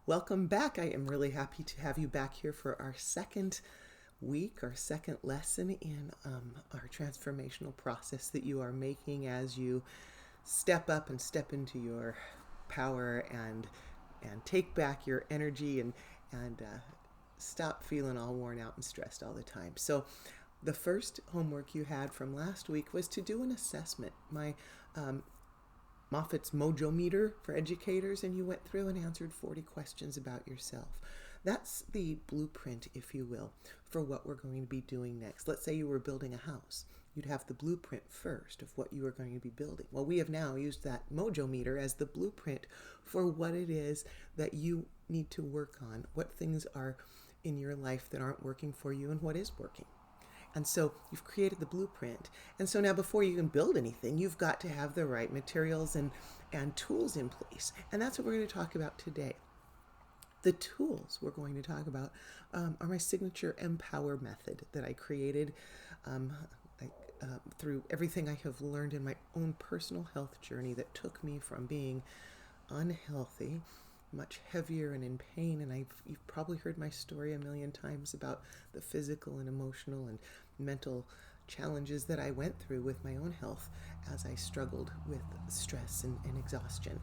Welcome back. I am really happy to have you back here for our second week, our second lesson in our transformational process that you are making as you step up and step into your power and take back your energy and stop feeling all worn out and stressed all the time. So, the first homework you had from last week was to do an assessment. My Moffat's Mojo Meter for educators, and you went through and answered 40 questions about yourself. That's the blueprint, if you will, for what we're going to be doing next. Let's say you were building a house. You'd have the blueprint first of what you are going to be building. Well, we have now used that Mojo Meter as the blueprint for what it is that you need to work on, what things are in your life that aren't working for you, and what is working. And so you've created the blueprint. And so now before you can build anything, you've got to have the right materials and tools in place. And that's what we're going to talk about today. The tools we're going to talk about are my signature mPower method that I created through everything I have learned in my own personal health journey that took me from being unhealthy, much heavier and in pain, and you've probably heard my story a million times about the physical and emotional and mental challenges that I went through with my own health as I struggled with stress and exhaustion.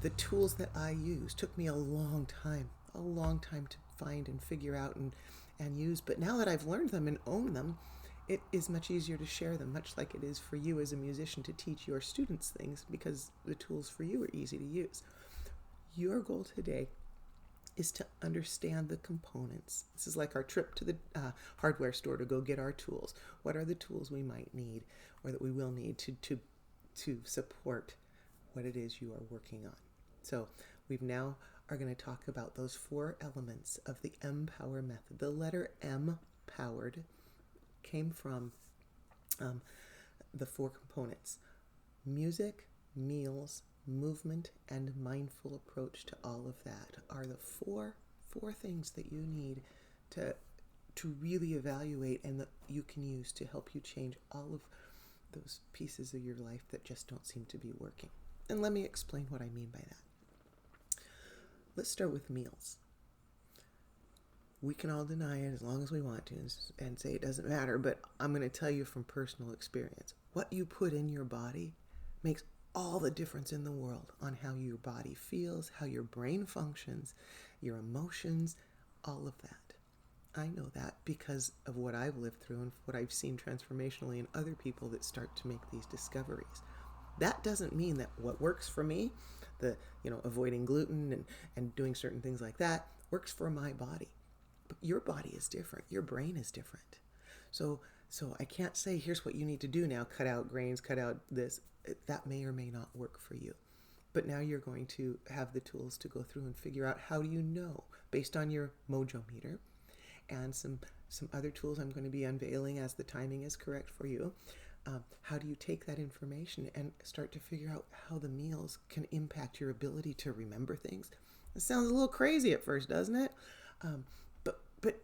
The tools that I used took me a long time to find and figure out and use, but now that I've learned them and owned them, it is much easier to share them, much like it is for you as a musician to teach your students things, because the tools for you are easy to use. Your goal today is to understand the components. This is like our trip to the hardware store to go get our tools. What are the tools we might need or that we will need to support what it is you are working on? So we now are going to talk about those 4 elements of the mPower method. The letter M, powered, came from the 4 components: music, meals, movement, and mindful approach. To all of that are the four things that you need to really evaluate and that you can use to help you change all of those pieces of your life that just don't seem to be working. And let me explain what I mean by that. Let's start with meals. We can all deny it as long as we want to and say it doesn't matter, but I'm going to tell you from personal experience, what you put in your body makes all the difference in the world on how your body feels, how your brain functions, your emotions, all of that. I know that because of what I've lived through and what I've seen transformationally in other people that start to make these discoveries. That doesn't mean that what works for me, avoiding gluten and doing certain things like that, works for my body. But your body is different. Your brain is different. So I can't say, here's what you need to do now. Cut out grains, cut out this. That may or may not work for you. But now you're going to have the tools to go through and figure out, how do you know, based on your Mojo Meter and some other tools I'm going to be unveiling as the timing is correct for you. How do you take that information and start to figure out how the meals can impact your ability to remember things? It sounds a little crazy at first, doesn't it? But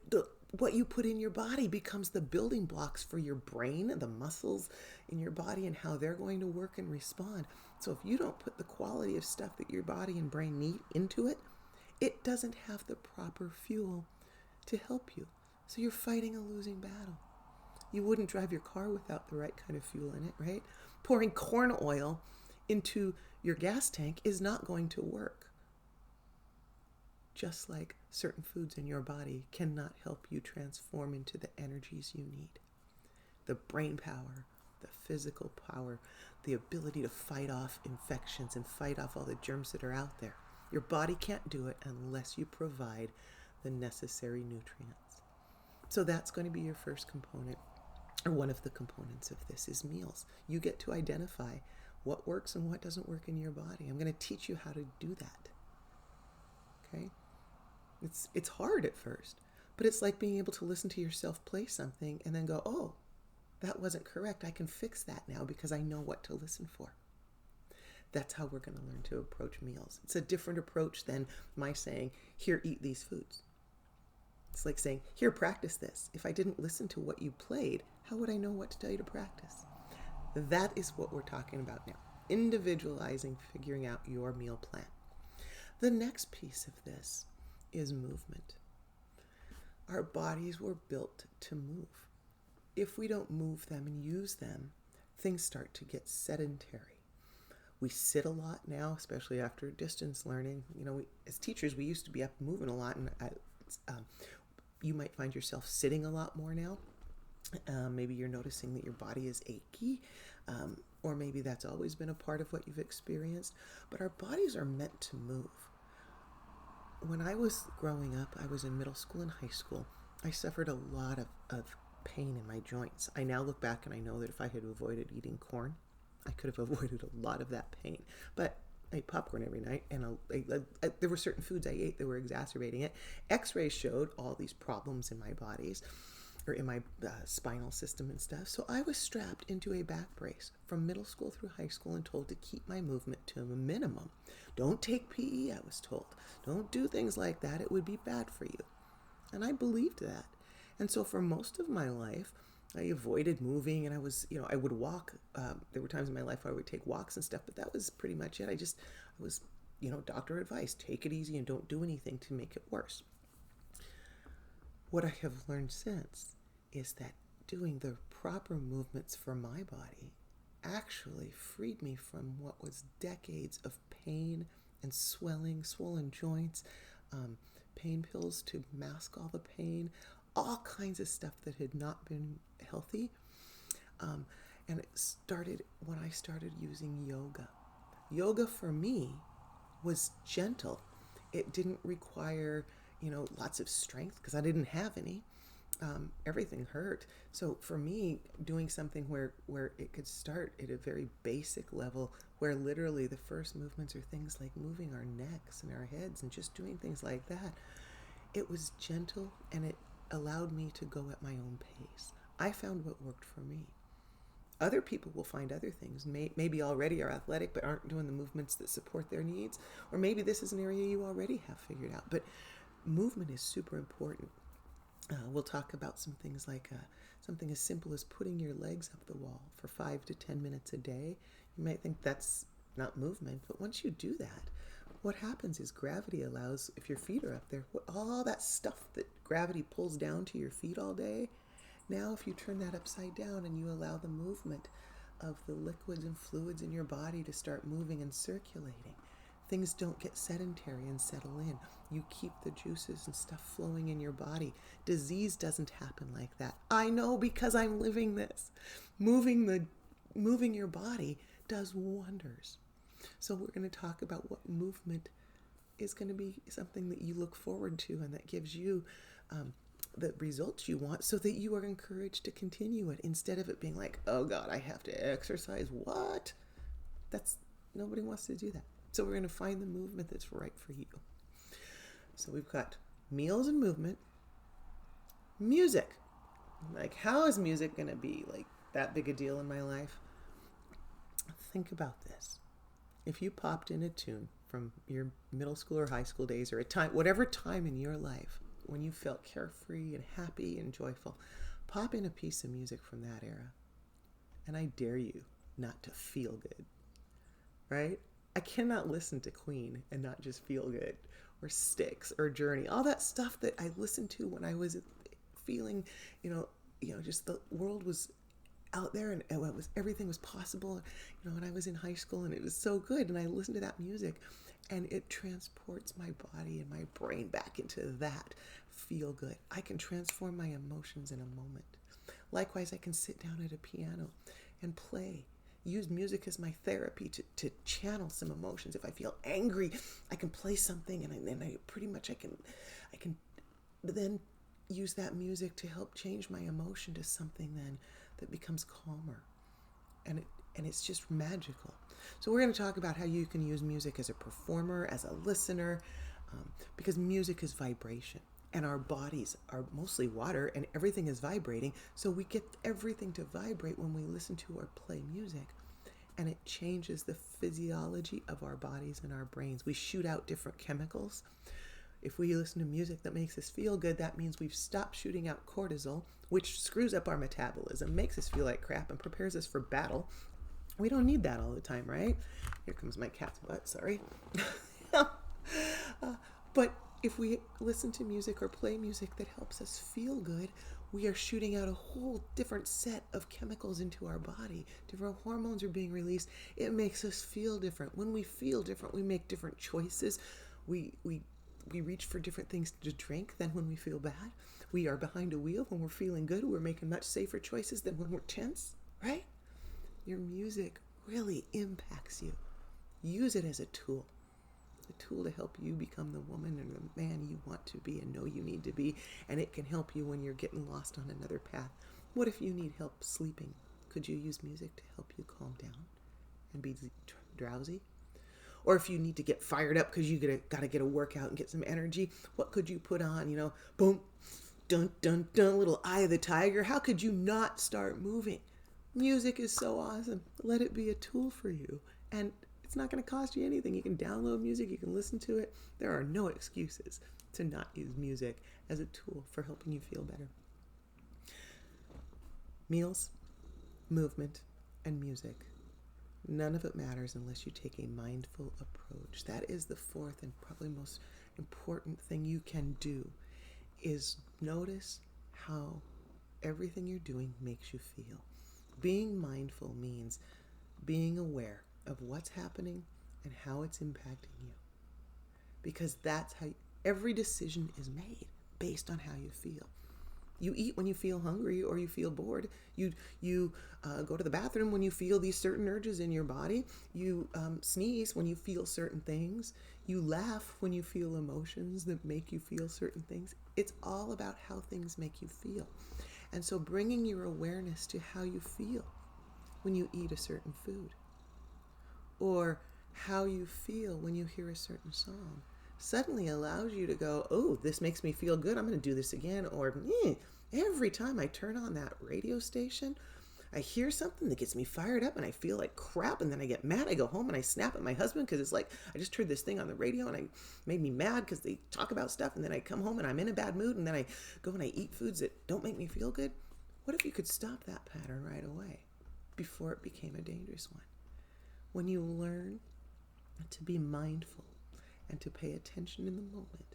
what you put in your body becomes the building blocks for your brain, the muscles in your body, and how they're going to work and respond. So if you don't put the quality of stuff that your body and brain need into it, it doesn't have the proper fuel to help you. So you're fighting a losing battle. You wouldn't drive your car without the right kind of fuel in it, right? Pouring corn oil into your gas tank is not going to work. Just like certain foods in your body cannot help you transform into the energies you need. The brain power, the physical power, the ability to fight off infections and fight off all the germs that are out there. Your body can't do it unless you provide the necessary nutrients. So that's going to be your first component, or one of the components of this is meals. You get to identify what works and what doesn't work in your body. I'm going to teach you how to do that. Okay? It's hard at first, but it's like being able to listen to yourself play something and then go, oh, that wasn't correct. I can fix that now because I know what to listen for. That's how we're going to learn to approach meals. It's a different approach than my saying, here, eat these foods. It's like saying, here, practice this. If I didn't listen to what you played, how would I know what to tell you to practice? That is what we're talking about now. Individualizing, figuring out your meal plan. The next piece of this is movement. Our bodies were built to move. If we don't move them and use them, things start to get sedentary. We sit a lot now, especially after distance learning. As teachers, we used to be up moving a lot, and you might find yourself sitting a lot more now. Maybe you're noticing that your body is achy, or maybe that's always been a part of what you've experienced. But our bodies are meant to move. When I was growing up, I was in middle school and high school. I suffered a lot of pain in my joints. I now look back and I know that if I had avoided eating corn, I could have avoided a lot of that pain. But I ate popcorn every night, and there were certain foods I ate that were exacerbating it. X-rays showed all these problems in my bodies, or in my spinal system and stuff. So I was strapped into a back brace from middle school through high school and told to keep my movement to a minimum. Don't take PE, I was told. Don't do things like that. It would be bad for you. And I believed that. And so for most of my life, I avoided moving, and I would walk. There were times in my life where I would take walks and stuff, but that was pretty much it. I was, doctor advice, take it easy and don't do anything to make it worse. What I have learned since is that doing the proper movements for my body actually freed me from what was decades of pain and swelling, swollen joints, pain pills to mask all the pain, all kinds of stuff that had not been healthy. And it started when I started using yoga. Yoga for me was gentle. It didn't require, lots of strength because I didn't have any. Everything hurt. So for me, doing something where it could start at a very basic level, where literally the first movements are things like moving our necks and our heads and just doing things like that, it was gentle and it allowed me to go at my own pace. I found what worked for me. Other people will find other things, maybe already are athletic but aren't doing the movements that support their needs, or maybe this is an area you already have figured out. But movement is super important. We'll talk about some things like something as simple as putting your legs up the wall for 5 to 10 minutes a day. You might think that's not movement, but once you do that, what happens is gravity allows, if your feet are up there, all that stuff that gravity pulls down to your feet all day, now if you turn that upside down and you allow the movement of the liquids and fluids in your body to start moving and circulating, things don't get sedentary and settle in. You keep the juices and stuff flowing in your body. Disease doesn't happen like that. I know because I'm living this. Moving your body does wonders. So we're going to talk about what movement is going to be something that you look forward to and that gives you the results you want, so that you are encouraged to continue it instead of it being like, oh God, I have to exercise. What? Nobody wants to do that. So we're going to find the movement that's right for you. So we've got meals and movement, music. Like, how is music going to be like that big a deal in my life? Think about this. If you popped in a tune from your middle school or high school days, or whatever time in your life when you felt carefree and happy and joyful, pop in a piece of music from that era. And I dare you not to feel good, right? I cannot listen to Queen and not just feel good, or Styx or Journey, all that stuff that I listened to when I was feeling, just the world was out there and everything was possible, when I was in high school, and it was so good. And I listened to that music and it transports my body and my brain back into that feel good. I can transform my emotions in a moment. Likewise, I can sit down at a piano and play. Use music as my therapy to channel some emotions. If I feel angry, I can play something, and then I can then use that music to help change my emotion to something then that becomes calmer, and it's just magical. So we're going to talk about how you can use music as a performer, as a listener, because music is vibration. And our bodies are mostly water, and everything is vibrating. So we get everything to vibrate when we listen to or play music. And it changes the physiology of our bodies and our brains. We shoot out different chemicals. If we listen to music that makes us feel good, that means we've stopped shooting out cortisol, which screws up our metabolism, makes us feel like crap, and prepares us for battle. We don't need that all the time, right? Here comes my cat's butt, sorry. we listen to music or play music that helps us feel good, we are shooting out a whole different set of chemicals into our body. Different hormones are being released. It makes us feel different. When we feel different, we make different choices. We reach for different things to drink than when we feel bad. We are behind a wheel when we're feeling good. We're making much safer choices than when we're tense, right? Your music really impacts you. Use it as a tool to help you become the woman and the man you want to be and know you need to be. And it can help you when you're getting lost on another path. What if you need help sleeping? Could you use music to help you calm down and be drowsy? Or if you need to get fired up because you got to get a workout and get some energy, what could you put on? Boom, dun, dun, dun, little Eye of the Tiger. How could you not start moving? Music is so awesome. Let it be a tool for you. And it's not going to cost you anything. You can download music. You can listen to it. There are no excuses to not use music as a tool for helping you feel better. Meals, movement, and music. None of it matters unless you take a mindful approach. That is the fourth and probably most important thing you can do, is notice how everything you're doing makes you feel. Being mindful means being aware of what's happening and how it's impacting you. Because that's how every decision is made, based on how you feel. You eat when you feel hungry or you feel bored. You go to the bathroom when you feel these certain urges in your body. You sneeze when you feel certain things. You laugh when you feel emotions that make you feel certain things. It's all about how things make you feel. And so bringing your awareness to how you feel when you eat a certain food, or how you feel when you hear a certain song, suddenly allows you to go, oh, this makes me feel good. I'm going to do this again. Or every time I turn on that radio station, I hear something that gets me fired up and I feel like crap. And then I get mad. I go home and I snap at my husband because it's like, I just heard this thing on the radio and it made me mad because they talk about stuff. And then I come home and I'm in a bad mood. And then I go and I eat foods that don't make me feel good. What if you could stop that pattern right away before it became a dangerous one? When you learn to be mindful and to pay attention in the moment,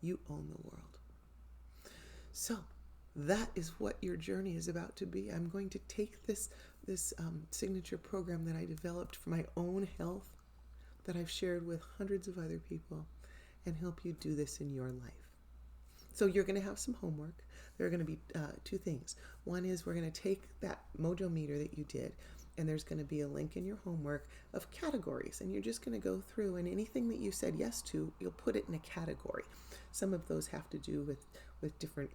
you own the world. So that is what your journey is about to be. I'm going to take this signature program that I developed for my own health, that I've shared with hundreds of other people, and help you do this in your life. So you're going to have some homework. There are going to be two things. One is we're going to take that Mojo meter that you did, and there's going to be a link in your homework of categories, and you're just going to go through, and anything that you said yes to, you'll put it in a category. Some of those have to do with different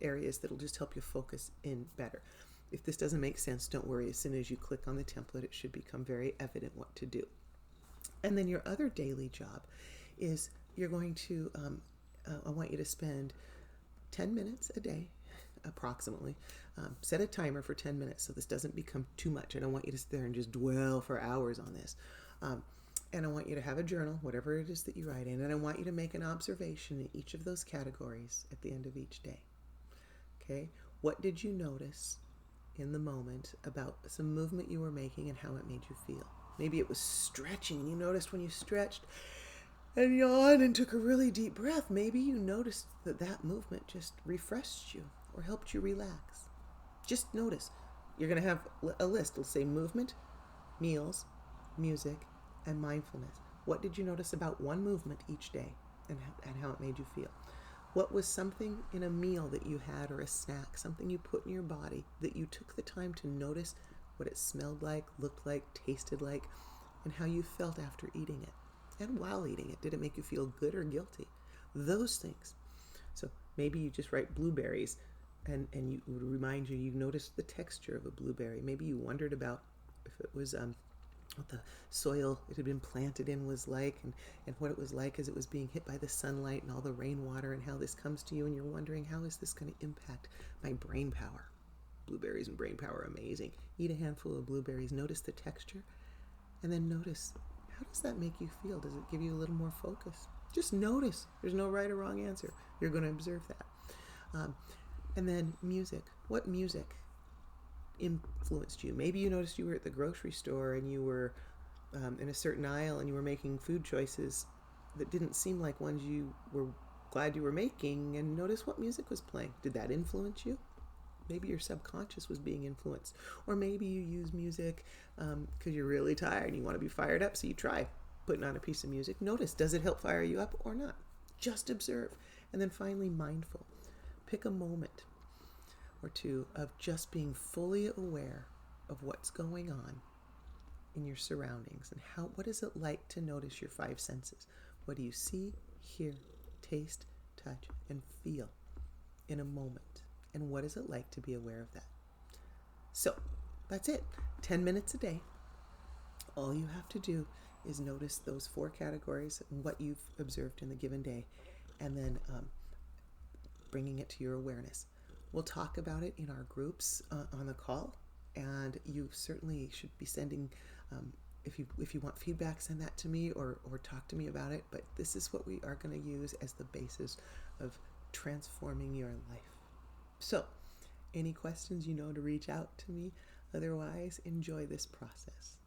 areas that'll just help you focus in better. If this doesn't make sense, don't worry. As soon as you click on the template, it should become very evident what to do. And then your other daily job is you're going to, I want you to spend 10 minutes a day, approximately. Set a timer for 10 minutes so this doesn't become too much. I don't want you to sit there and just dwell for hours on this. And I want you to have a journal, whatever it is that you write in, and I want you to make an observation in each of those categories at the end of each day. Okay? What did you notice in the moment about some movement you were making and how it made you feel? Maybe it was stretching, and you noticed when you stretched and yawned and took a really deep breath, maybe you noticed that movement just refreshed you or helped you relax. Just notice. You're going to have a list. It'll say movement, meals, music, and mindfulness. What did you notice about one movement each day and how it made you feel? What was something in a meal that you had, or a snack, something you put in your body that you took the time to notice what it smelled like, looked like, tasted like, and how you felt after eating it? And while eating it, did it make you feel good or guilty? Those things. So maybe you just write blueberries, and you would remind you noticed the texture of a blueberry. Maybe you wondered about if it was what the soil it had been planted in was like, and what it was like as it was being hit by the sunlight and all the rainwater, and how this comes to you, and you're wondering, how is this going to impact my brain power? Blueberries and brain power are amazing. Eat a handful of blueberries, notice the texture, and then notice, how does that make you feel? Does it give you a little more focus? Just notice. There's no right or wrong answer. You're going to observe that. And then music. What music influenced you? Maybe you noticed you were at the grocery store and you were in a certain aisle and you were making food choices that didn't seem like ones you were glad you were making, and notice what music was playing. Did that influence you? Maybe your subconscious was being influenced. Or maybe you use music because you're really tired and you want to be fired up, so you try putting on a piece of music. Notice, does it help fire you up or not? Just observe. And then finally, mindful. Pick a moment or two of just being fully aware of what's going on in your surroundings, and what is it like to notice your five senses? What do you see, hear, taste, touch, and feel in a moment? And what is it like to be aware of that? So that's it. 10 minutes a day. All you have to do is notice those 4 categories and what you've observed in the given day, and then bringing it to your awareness. We'll talk about it in our groups on the call, and you certainly should be sending, if you want feedback, send that to me or talk to me about it. But this is what we are going to use as the basis of transforming your life. So, any questions, to reach out to me. Otherwise, enjoy this process.